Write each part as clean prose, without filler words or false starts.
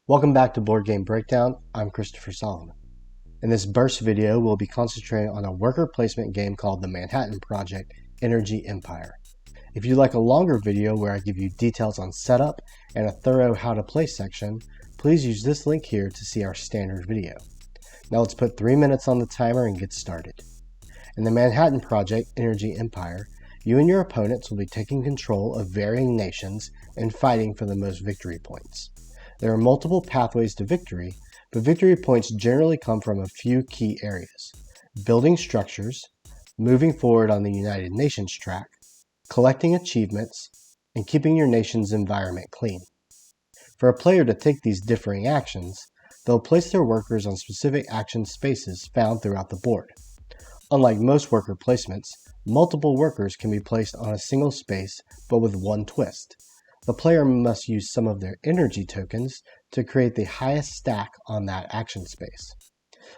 Welcome back to Board Game Breakdown. I'm Christopher Solomon. In this burst video, we'll be concentrating on a worker placement game called the Manhattan Project Energy Empire. If you'd like a longer video where I give you details on setup and a thorough how to play section, please use this link here to see our standard video. Now let's put 3 minutes on the timer and get started. In the Manhattan Project Energy Empire, you and your opponents will be taking control of varying nations and fighting for the most victory points. There are multiple pathways to victory, but victory points generally come from a few key areas: building structures, moving forward on the United Nations track, collecting achievements, and keeping your nation's environment clean. For a player to take these differing actions, they'll place their workers on specific action spaces found throughout the board. Unlike most worker placements, multiple workers can be placed on a single space, but with one twist. The player must use some of their energy tokens to create the highest stack on that action space.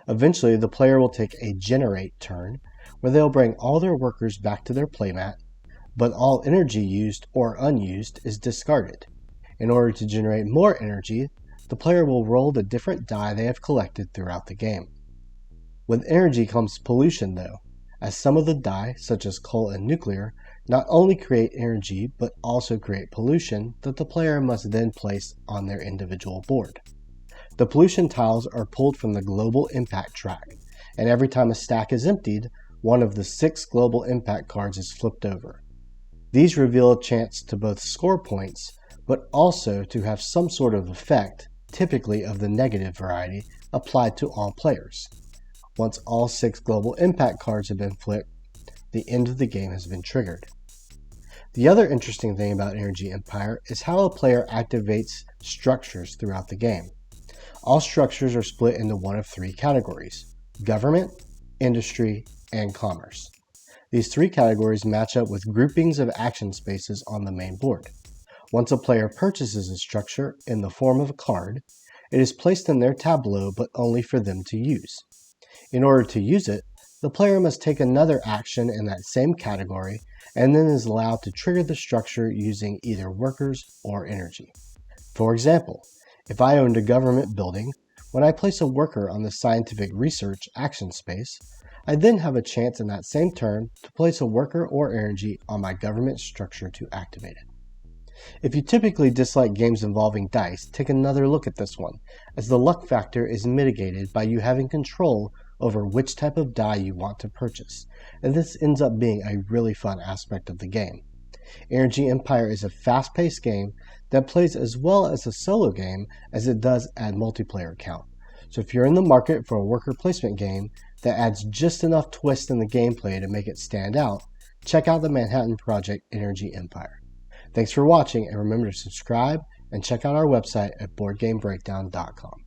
Eventually, the player will take a generate turn, where they'll bring all their workers back to their playmat, but all energy used or unused is discarded. In order to generate more energy, the player will roll the different die they have collected throughout the game. With energy comes pollution though, as some of the die, such as coal and nuclear, not only create energy but also create pollution that the player must then place on their individual board. The pollution tiles are pulled from the global impact track, and every time a stack is emptied, one of the 6 global impact cards is flipped over. These reveal a chance to both score points, but also to have some sort of effect, typically of the negative variety, applied to all players. Once all 6 global impact cards have been flipped, the end of the game has been triggered. The other interesting thing about Energy Empire is how a player activates structures throughout the game. All structures are split into one of 3 categories: government, industry, and commerce. These 3 categories match up with groupings of action spaces on the main board. Once a player purchases a structure in the form of a card, it is placed in their tableau but only for them to use. In order to use it, the player must take another action in that same category and then is allowed to trigger the structure using either workers or energy. For example, if I owned a government building, when I place a worker on the scientific research action space, I then have a chance in that same turn to place a worker or energy on my government structure to activate it. If you typically dislike games involving dice, take another look at this one, as the luck factor is mitigated by you having control over which type of die you want to purchase, and this ends up being a really fun aspect of the game. Energy Empire is a fast-paced game that plays as well as a solo game as it does add multiplayer count. So if you're in the market for a worker placement game that adds just enough twist in the gameplay to make it stand out, check out the Manhattan Project Energy Empire. Thanks for watching, and remember to subscribe and check out our website at BoardGameBreakdown.com.